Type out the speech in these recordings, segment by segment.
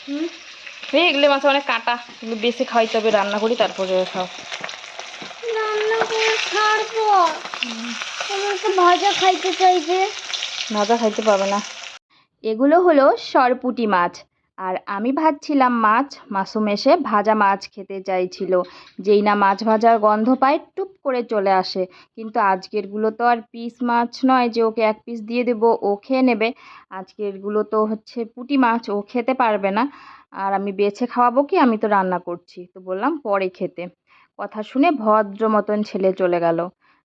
এগুলো মাছে অনেক কাঁটা, এগুলো বেশি খাওয়াইতে হবে, রান্না করি তারপরে খাও। রান্না করে ছাড়বো, আমার তো ভাজা খাইতে চাইবে। ভাজা খাইতে পারবে না। এগুলো হলো সরপুঁটি মাছ, আর আমি ভাজছিলাম মাছ। মাসুম এসে ভাজা মাছ খেতে চাইছিল। যেই না মাছ ভাজার গন্ধ পায় টুপ করে চলে আসে। কিন্তু আজকেরগুলো তো আর পিস মাছ নয় যে ওকে এক পিস দিয়ে দেবো ও খেয়ে নেবে। আজকেরগুলো তো হচ্ছে পুঁটি মাছ, ও খেতে পারবে না। আর আমি বেছে খাওয়াবো কি, আমি তো রান্না করছি, তো বললাম পরে খেতে। কথা শুনে ভদ্র মতন ছেলে চলে গেল।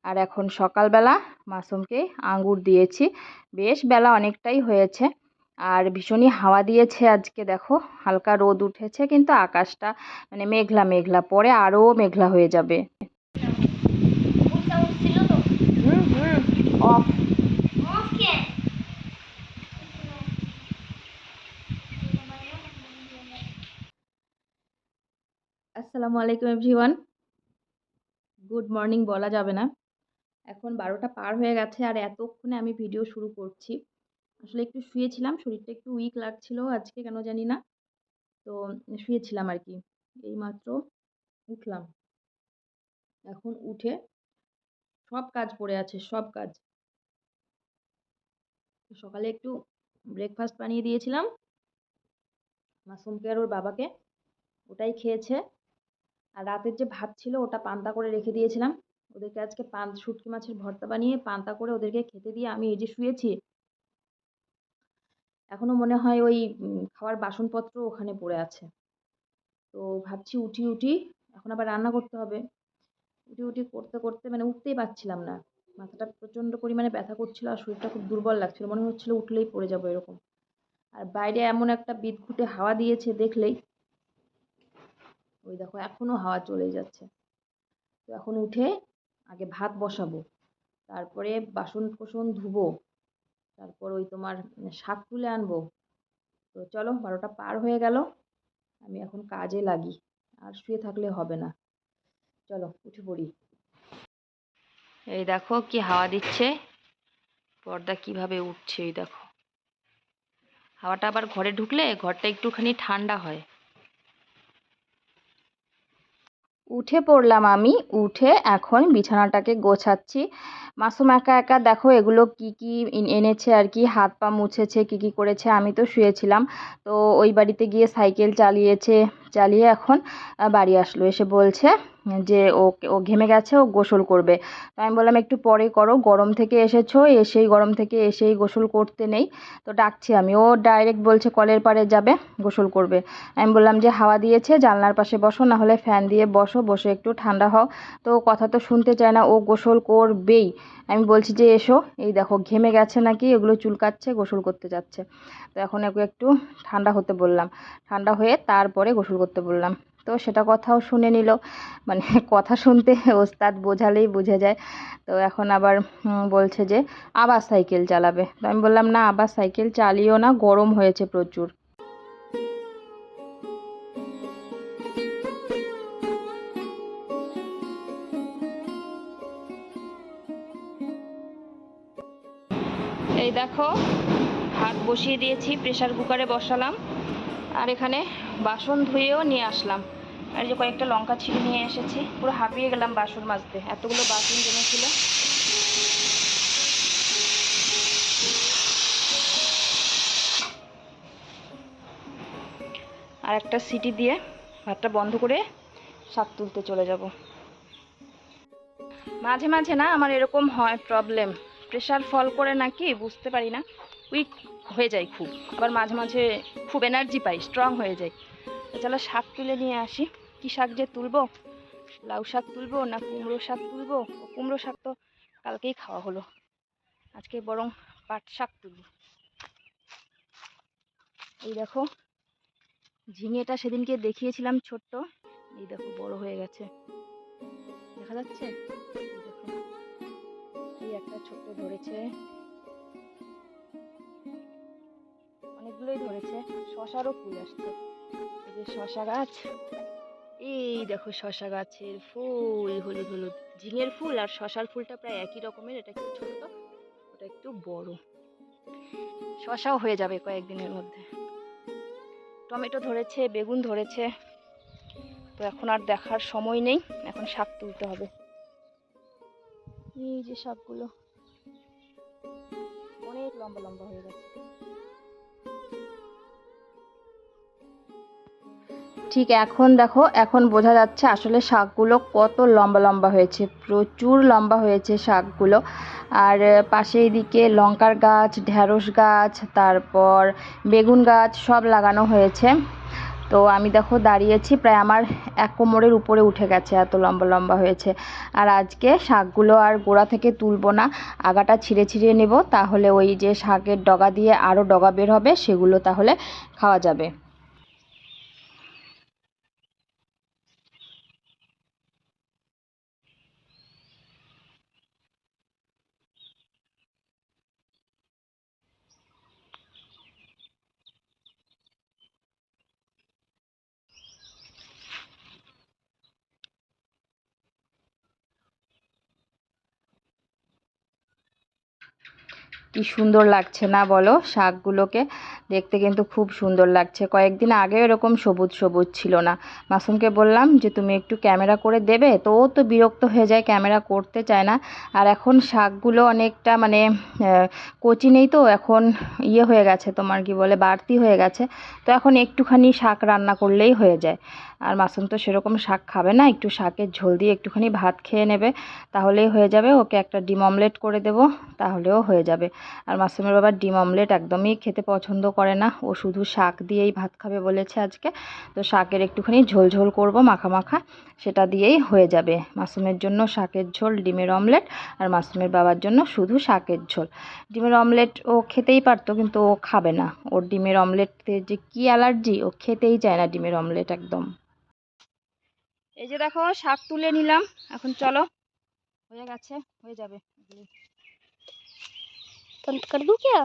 আর এখন সকালবেলা মাসুমকে আঙ্গুর দিয়েছি। বেশ বেলা অনেকটাই হয়েছে, আর ভীষণই হাওয়া দিয়েছে আজকে। দেখো হালকা রোদ উঠেছে, কিন্তু আকাশটা মানে মেঘলা মেঘলা, পরে আরও মেঘলা হয়ে যাবে। অফ। আসসালামু আলাইকুম এভরিওয়ান। গুড মর্নিং বলা যাবে না, এখন 12টা পার হয়ে গেছে, আর এতক্ষণে আমি ভিডিও শুরু করছি। আসলে একটু শুয়েছিলাম, শরীরটা একটু উইক লাগছিল আজকে, কেন জানি না। তো শুয়েছিলাম আর কি, এইমাত্র উঠলাম। এখন উঠে সব কাজ পড়ে আছে, সব কাজ। সকালে একটু ব্রেকফাস্ট বানিয়ে দিয়েছিলাম মাসুমকে আর ওর বাবাকে, ওটাই খেয়েছে। আর রাতের যে ভাত ছিল ওটা পান্তা করে রেখে দিয়েছিলাম। ওদেরকে আজকে শুটকি মাছের ভর্তা বানিয়ে পান্তা করে ওদেরকে খেতে দিয়ে আমি এই যে শুয়েছি। এখনো মনে হয় ওই খাওয়ার বাসনপত্র ওখানে পড়ে আছে। তো ভাবছি উঠি উঠি, এখন আবার রান্না করতে হবে। উঠি উঠি করতে করতে মানে উঠতেই পারছিলাম না। মাথাটা প্রচণ্ড পরিমাণে ব্যথা করছিল, আর শরীরটা খুব দুর্বল লাগছিল, মনে হচ্ছিল উঠলেই পড়ে যাবো এরকম। আর বাইরে এমন একটা বিদঘুটে হাওয়া দিয়েছে দেখলেই, ওই দেখো এখনো হাওয়া চলে যাচ্ছে। তো এখন উঠে আগে ভাত বসাবো, তারপরে বাসন কোসন ধুবো, তারপর ওই তোমার শাক তুলে আনবো। তো চলো 12টা পার হয়ে গেল, আমি এখন কাজে লাগি, আর শুয়ে থাকলে হবে না। চলো উঠে পড়ি। এই দেখো কি হাওয়া দিচ্ছে, পর্দা কিভাবে উঠছে, এই দেখো। হাওয়াটা আবার ঘরে ঢুকলে ঘরটা একটুখানি ঠান্ডা হয়। উঠে পড়লাম আমি, উঠে এখন বিছানাটাকে গোছাচ্ছি। মাসুম একা একা দেখো এগুলো কি কি এনেছে আর কি, হাত পা মুছেছে, কি কি করেছে। আমি তো শুয়েছিলাম। তো ওই বাড়িতে গিয়ে সাইকেল চালিয়েছে, চালিয়ে এখন বাড়ি আসলো, এসে বলছে যে ও ঘেমে গেছে, ও গোসল করবে। তো আমি বললাম একটু পরে করো, গরম থেকে এসেছো, এসেই গরম থেকে এসেই গোসল করতে নেই। তো ডাকছি আমি, ও ডাইরেক্ট বলছে কলের পাড়ে যাবে, গোসল করবে। আমি বললাম যে হাওয়া দিয়েছে, জানলার পাশে বসো, না হলে ফ্যান দিয়ে বসো, বসে একটু ঠান্ডা হও। তো কথা তো শুনতে চায় না, ও গোসল করবেই। আমি বলছি যে এসো, এই দেখো ঘেমে গেছে নাকি, এগুলো চুলকাচ্ছে, গোসল করতে যাচ্ছে। তো এখন ওকে একটু ঠান্ডা হতে বললাম, ঠান্ডা হয়ে তারপরে গোসল করতে বললাম। তো সেটা কথাও শুনে নিল। মানে কথা শুনতে ওস্তাদ, বোঝালেই বুঝে যায়। তো এখন আবার বলছে যে আবার সাইকেল চালাবে। তো আমি বললাম না, আবার সাইকেল চালিও না, গরম হয়েছে প্রচুর। এই দেখো ভাত বসিয়ে দিয়েছি, প্রেসার কুকারে বসালাম। আর এখানে বাসন ধুয়েও নিয়ে আসলাম। আর যে কয়েকটা লঙ্কা ছিঁড়ে নিয়ে এসেছি, পুরো হাঁপিয়ে গেলাম বাসন মাজতে, এতগুলো বাসন জমেছিল। আর একটা সিটি দিয়ে ভাতটা বন্ধ করে শাক তুলতে চলে যাব। মাঝে মাঝে না আমার এরকম হয় প্রবলেম, প্রেশার ফল করে নাকি বুঝতে পারি না, উইক হয়ে যায় খুব, আবার মাঝে মাঝে খুব এনার্জি পাই, স্ট্রং হয়ে যায়। তো চলো শাক তুলে নিয়ে আসি। কি শাক যে তুলবো, লাউ শাক তুলবো না কুমড়ো শাক তুলবো? কুমড়ো শাক তো কালকেই খাওয়া হলো, আজকে বরং পাট শাক তুলব। এই দেখো ঝিঙেটা সেদিনকে দেখিয়েছিলাম ছোট্ট, এই দেখো বড় হয়ে গেছে, দেখা যাচ্ছে? এই দেখো এই একটা ছোট্ট ধরেছে, অনেকগুলোই ধরেছে। শশারও ফুল আসছে, এই যে শশা গাছ, এই দেখো শশা গাছের ফুল হলুদ হলুদ, ঝিঙের ফুল আর শশার ফুলটা প্রায় একই রকমের, এটা একটু ছোট, ওটা একটু বড়। শশাও হয়ে যাবে কয়েকদিনের মধ্যে। টমেটো ধরেছে, বেগুন ধরেছে, তো এখন আর দেখার সময় নেই, এখন শাক তুলতে হবে। এই যে শাকগুলো অনেক লম্বা লম্বা হয়ে গেছে। ঠিক এখন দেখো, এখন বোঝা যাচ্ছে আসলে শাকগুলো কত লম্বা লম্বা হয়েছে, প্রচুর লম্বা হয়েছে শাকগুলো। আর পাশে এদিকে লঙ্কার গাছ, ঢ্যাঁড়স গাছ, তারপর বেগুন গাছ সব লাগানো হয়েছে। তো আমি দেখো দাঁড়িয়েছি, প্রায় আমার 1 কোমরের উপরে উঠে গেছে, এত লম্বা লম্বা হয়েছে। আর আজকে শাকগুলো আর গোড়া থেকে তুলবো না, আগাটা ছিঁড়ে ছিঁড়ে নেব, তাহলে ওই যে শাকের ডগা দিয়ে আরও ডগা বের হবে, সেগুলো তাহলে খাওয়া যাবে। কি সুন্দর লাগছে না বলো, শাকগুলোকে দেখতে কিন্তু খুব সুন্দর লাগছে। কয়েকদিন আগে এরকম সবুজ সবুজ ছিল না। মাসুমকে বললাম যে তুমি একটু ক্যামেরা করে দেবে, তো ও তো বিরক্ত হয়ে যায়, ক্যামেরা করতে চায় না। আর এখন শাকগুলো অনেকটা মানে কচি নেই তো, এখন হয়ে গেছে, তোমার কি বলে, বাড়তি হয়ে গেছে। তো এখন একটুখানি শাক রান্না করলেই হয়ে যায়। আর মাসুম তো সেরকম শাক খাবে না, একটু শাকের ঝোল দিয়ে একটুখানি ভাত খেয়ে নেবে, তাহলেই হয়ে যাবে। ওকে একটা ডিম অমলেট করে দেবো, তাহলেও হয়ে যাবে। আর মাসুমের বাবা ডিম অমলেট একদমই খেতে পছন্দ করে না, ও শুধু শাক দিয়েই ভাত খাবে বলেছে আজকে। তো শাকের একটুখানি ঝোল ঝোল করব, মাখা মাখা, সেটা দিয়েই হয়ে যাবে। মাসুমের জন্য শাকের ঝোল, ডিমের অমলেট, আর মাসুমের বাবার জন্য শুধু শাকের ঝোল। ডিমের অমলেট ও খেতেই পারতো, কিন্তু ও খাবে না। ওর ডিমের অমলেটে যে কি অ্যালার্জি, ও খেতেই চায় না ডিমের অমলেট একদম। এই যে দেখো শাক তুলে নিলাম, এখন চলো, হয়ে গেছে, হয়ে যাবে। बंद कर दूं क्या?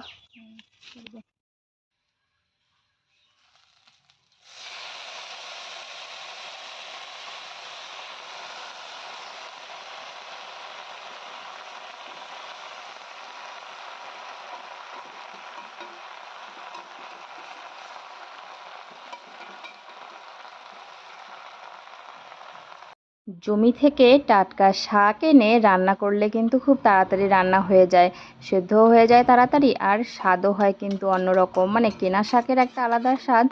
জমি থেকে টাটকা শাক এনে রান্না করলে কিন্তু খুব তাড়াতাড়ি রান্না হয়ে যায়, সেদ্ধও হয়ে যায় তাড়াতাড়ি, আর স্বাদও হয় কিন্তু অন্যরকম। মানে কেনা শাকের একটা আলাদা স্বাদ,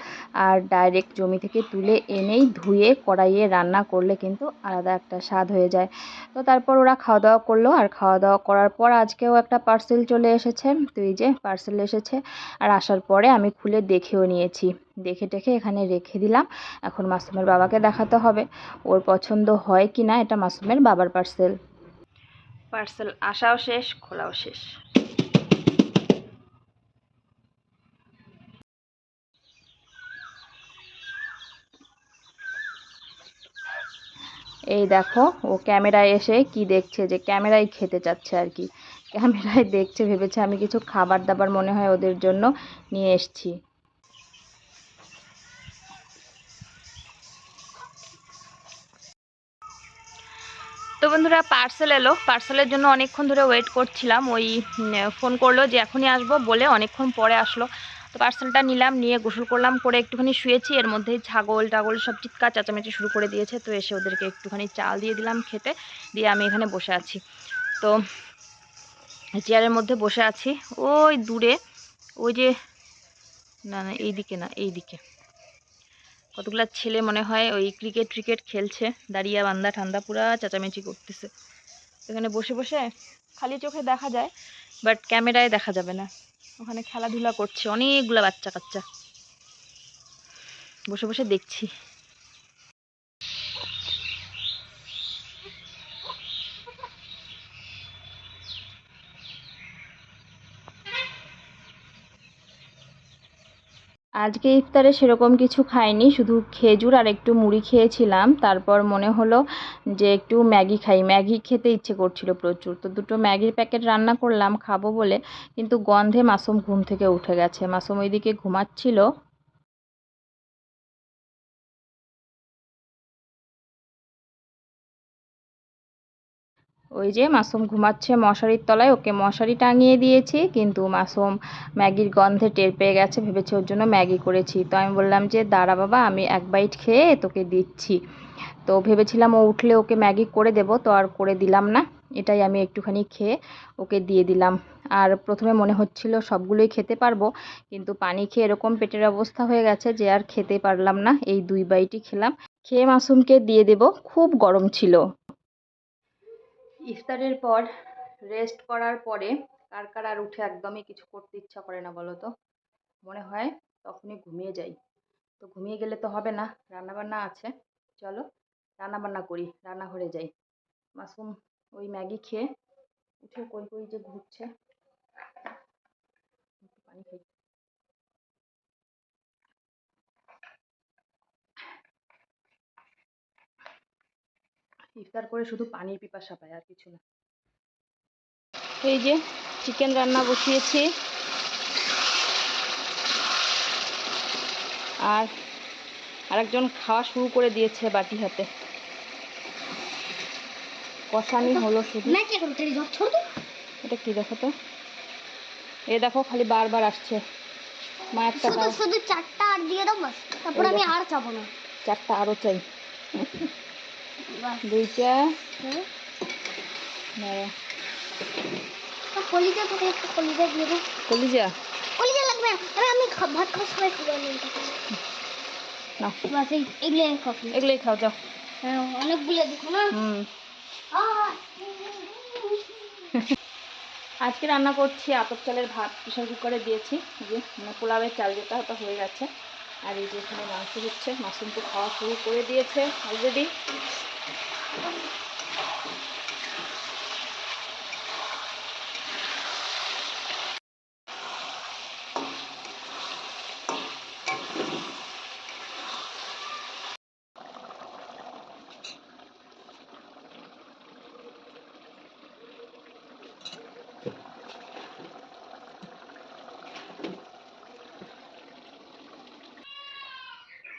আর ডাইরেক্ট জমি থেকে তুলে এনেই ধুয়ে কড়াইয়ে রান্না করলে কিন্তু আলাদা একটা স্বাদ হয়ে যায়। তো তারপর ওরা খাওয়া দাওয়া করলো, আর খাওয়া দাওয়া করার পর আজকেও একটা পার্সেল চলে এসেছে। তো এই যে পার্সেল এসেছে, আর আসার পরে আমি খুলে দেখেও নিয়েছি, দেখে টেখে এখানে রেখে দিলাম। এখন মাসুমের বাবাকে দেখাতে হবে ওর পছন্দ হয় কি না। এটা মাসুমের বাবার পার্সেল। পার্সেল আসাও শেষ, খোলাও শেষ। এই দেখো, ও ক্যামেরায় এসে কি দেখছে, যে ক্যামেরায় খেতে চাচ্ছে আর কি, ক্যামেরায় দেখছে, ভেবেছে আমি কিছু খাবার দাবার মনে হয় ওদের জন্য নিয়ে এসছি। তো বন্ধুরা পার্সেল এলো, পার্সেলের জন্য অনেকক্ষণ ধরে ওয়েট করছিলাম। ওই ফোন করলো যে এখনই আসবো বলে, অনেকক্ষণ পরে আসলো। তো পার্সেলটা নিলাম, নিয়ে গোসল করলাম, করে একটুখানি শুয়েছি। এর মধ্যেই ছাগল টাগল সব চিৎকার চেঁচামেচি শুরু করে দিয়েছে। তো এসে ওদেরকে একটুখানি চাল দিয়ে দিলাম খেতে, দিয়ে আমি এখানে বসে আছি। তো চেয়ারের মধ্যে বসে আছি, ওই দূরে, ওই যে, না না এইদিকে না, এইদিকে কতগুলা ছেলে মনে হয় ওই ক্রিকেট খেলছে, দাঁড়িয়ে বান্দা ঠান্ডা পুরা চেঁচামেচি করতেছে। এখানে বসে বসে খালি চোখে দেখা যায়, বাট ক্যামেরায় দেখা যাবে না। ওখানে খেলাধুলা করছে অনেকগুলা বাচ্চা কাচ্চা, বসে বসে দেখছি। আজকে ইফতারে সেরকম কিছু খাইনি, শুধু খেজুর আর একটু মুড়ি খেয়েছিলাম। তারপর মনে হলো যে একটু ম্যাগি খাই, ম্যাগি খেতে ইচ্ছে করছিল প্রচুর। তো দুটো ম্যাগির প্যাকেট রান্না করলাম খাবো বলে, কিন্তু গন্ধে মাসুম ঘুম থেকে উঠে গেছে। মাসুম ওইদিকে ঘুমাচ্ছিল। ওই যে মাসুম ঘুমাচ্ছে মশারির তলায়, ওকে মশারি টাঙিয়ে দিয়েছি, কিন্তু মাসুম ম্যাগির গন্ধে টের পেয়ে গেছে, ভেবেছে ওর জন্য ম্যাগি করেছি। তো আমি বললাম যে দাঁড়া বাবা, আমি এক বাইট খেয়ে তোকে দিচ্ছি। তো ভেবেছিলাম ও উঠলে ওকে ম্যাগি করে দেব, তো আর করে দিলাম না। এটাই আমি একটুখানি খেয়ে ওকে দিয়ে দিলাম। আর প্রথমে মনে হচ্ছিল সবগুলোই খেতে পারবো, কিন্তু পানি খেয়ে এরকম পেটের অবস্থা হয়ে গেছে যে আর খেতে পারলাম না। এই 2 বাইটই খেলাম, খেয়ে মাসুমকে দিয়ে দেব। খুব গরম ছিল। ইফতারের পর রেস্ট করার পরে কার কার আর উঠে একদমই কিছু করতে ইচ্ছা করে না বলো তো? মনে হয় তখনই ঘুমিয়ে যাই। তো ঘুমিয়ে গেলে তো হবে না, রান্নাবান্না আছে। চলো রান্নাবান্না করি, রান্নাঘরে যাই। মাসুম ওই ম্যাগি খেয়ে উঠে কই কই যে ঘুরছে। একটু পানি খাই। ইফতার করে শুধু পানির পিপাসা পায়, আর কিছু না। এই যে চিকেন রান্না বসিয়েছি, আর আরেকজন খাওয়া শুরু করে দিয়েছে বাটি হাতে। কষানি হলো শুধু। मैं क्या करूँ तेरी जॉब छोड़ दूँ? এটা কি দেখো তো, এ দেখো খালি বারবার আসছে। মা একটা শুধু দাও, শুধু 4টা আর দিয়ে দাও বাস, তারপর ওই আমি দেখো আর চাবো না। 4টা আরো চাই। বাস 2টা হ্যাঁ। দাঁড়া। কলিজা থেকে একটু কলিজা দিয়ে দাও। কলিজা কলিজা লাগবে না, আরে আমি ভাত খাওয়ার সময় খাবো আমি এটা। না, বাস এইগুলো কফি। এগুলোই খাও যাও। হ্যাঁ অনেকগুলো দেখো না। হুম। আহ, আজকে রান্না করছি আতপ চালের ভাত, প্রেশার কুকারে দিয়েছি। এই যে মানে পোলাওয়ের চাল যেটা, ওটা হয়ে গেছে। আর এই যে এখানে মাংস হচ্ছে, মাশরুম তো খাওয়া শুরু করে দিয়েছে অলরেডি।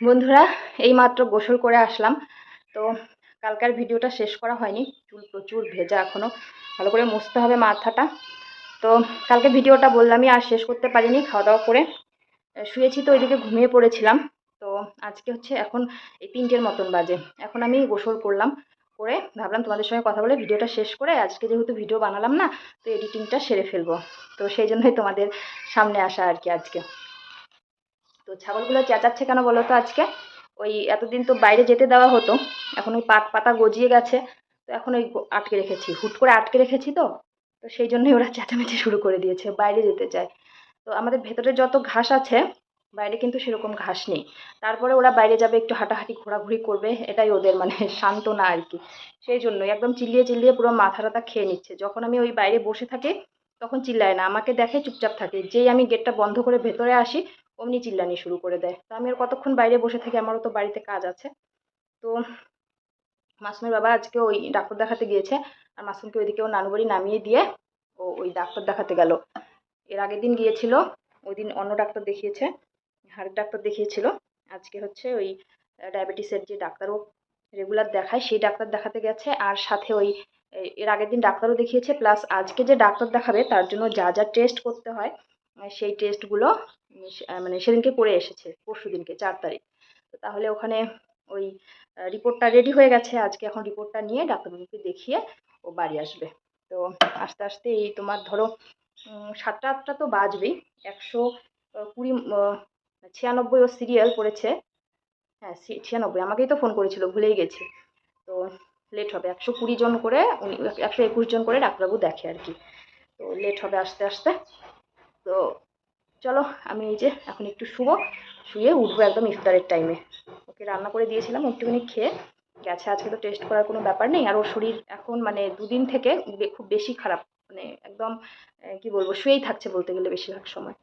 বন্ধুরা এইমাত্র গোসল করে আসলাম। তো কালকার ভিডিওটা শেষ করা হয়নি, চুল প্রচুর ভেজা, এখনও ভালো করে মুছতে হবে মাথাটা। তো কালকে ভিডিওটা বললামই, আর শেষ করতে পারিনি। খাওয়া দাওয়া করে শুয়েছি, তো ওইদিকে ঘুমিয়ে পড়েছিলাম। তো আজকে হচ্ছে এখন এই 3টের মতন বাজে, এখন আমি গোসল করলাম, করে ভাবলাম তোমাদের সঙ্গে কথা বলে ভিডিওটা শেষ করে, আজকে যেহেতু ভিডিও বানালাম না, তো এডিটিংটা সেরে ফেলবো। তো সেই জন্যই তোমাদের সামনে আসা আর কি আজকে। তো ছাগলগুলো চেঁচাচ্ছে কেন বলো তো আজকে? ওই এতদিন তো বাইরে যেতে দেওয়া হতো, এখন ওই পাতা গজিয়ে গেছে, তো এখন ওই আটকে রেখেছি, হুট করে আটকে রেখেছি। তো তো সেই জন্যই ওরা চেঁচামেচি শুরু করে দিয়েছে, বাইরে যেতে চায়। তো আমাদের ভেতরে যত ঘাস আছে, বাইরে কিন্তু সেরকম ঘাস নেই। তারপরে ওরা বাইরে যাবে, একটু হাঁটাহাঁটি ঘোরাঘুরি করবে, এটাই ওদের মানে সান্ত্বনা আর কি। সেই জন্যই একদম চিল্লিয়ে চিল্লিয়ে পুরো মাথা টাথা খেয়ে নিচ্ছে। যখন আমি ওই বাইরে বসে থাকি তখন চিল্লায় না, আমাকে দেখে চুপচাপ থাকে। যেই আমি গেটটা বন্ধ করে ভেতরে আসি অমনি চিল্লানি শুরু করে দেয়। তো আমি আর কতক্ষণ বাইরে বসে থাকি, আমারও তো বাড়িতে কাজ আছে। তো মাসুমের বাবা আজকে ওই ডাক্তার দেখাতে গিয়েছে, আর মাসুমকে ওইদিকে ও নানু বাড়ি নামিয়ে দিয়ে ও ওই ডাক্তার দেখাতে গেল। এর আগের দিন গিয়েছিল, ওই দিন অন্য ডাক্তার দেখিয়েছে, হাড়ের ডাক্তার দেখিয়েছিল। আজকে হচ্ছে ওই ডায়াবেটিসের যে ডাক্তারও রেগুলার দেখায় সেই ডাক্তার দেখাতে গেছে, আর সাথে ওই এর আগের দিন ডাক্তারও দেখিয়েছে, প্লাস আজকে যে ডাক্তার দেখাবে তার জন্য যা যা টেস্ট করতে হয় সেই টেস্টগুলো মানে সেদিনকে করে এসেছে, পরশু দিনকে 4 তারিখ। তো তাহলে ওখানে ওই রিপোর্টটা রেডি হয়ে গেছে, আজকে এখন রিপোর্টটা নিয়ে ডাক্তারবাবুকে দেখিয়ে ও বাড়ি আসবে। তো আস্তে আস্তে এই তোমার ধরো 7টা 8টা তো বাজবেই। 120 96 ও সিরিয়াল পড়েছে। হ্যাঁ 96, আমাকেই তো ফোন করেছিল, ভুলেই গেছি। তো লেট হবে, 120 জন করে, 121 জন করে ডাক্তারবাবু দেখে আর কি। তো লেট হবে আস্তে আস্তে। তো চলো আমি এই যে এখন একটু শুবো, শুয়ে উঠবো একদম ইফতারের টাইমে। ওকে রান্না করে দিয়েছিলাম, একটুখানি খেয়ে গেছে। আজকে তো টেস্ট করার কোনো ব্যাপার নেই, আর ওর শরীর এখন মানে 2 দিন থেকে খুব বেশি খারাপ, মানে একদম কি বলবো, শুয়েই থাকছে বলতে গেলে বেশিরভাগ সময়।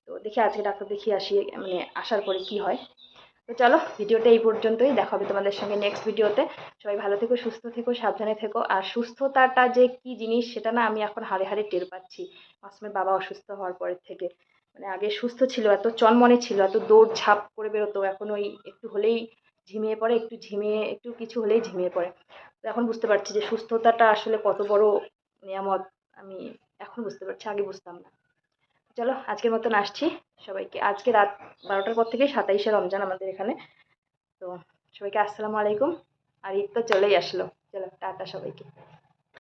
তো দেখি আজকে ডাক্তার দেখিয়ে আসি, মানে আসার পরে কি হয়। তো চলো ভিডিওটা এই পর্যন্তই, দেখা হবে তোমাদের সঙ্গে নেক্সট ভিডিওতে। সবাই ভালো থেকো, সুস্থ থেকো, সাবধানে থেকো। আর সুস্থতাটা যে কি জিনিস সেটা না আমি এখন হাড়ে হাড়ে টের পাচ্ছি, মাসুমের বাবা অসুস্থ হওয়ার পরের থেকে। মানে আগে সুস্থ ছিল, এত চনমনে ছিল, এত দৌড় ঝাঁপ করে বেরোতো, এখন ওই একটু হলেই ঝিমিয়ে পড়ে, একটু কিছু হলেই ঝিমিয়ে পড়ে। তো তো এখন বুঝতে পারছি যে সুস্থতাটা আসলে কত বড় নিয়ামত। আমি এখন বুঝতে পারছি, আগে বুঝতাম না। চলো আজকের মতন আসছি। সবাইকে আজকে রাত 12টার পর থেকে 27শে রমজান আমাদের এখানে। তো সবাইকে আসসালামু আলাইকুম। আর ঈদ তো চলেই আসলো। চলো টাটা সবাইকে।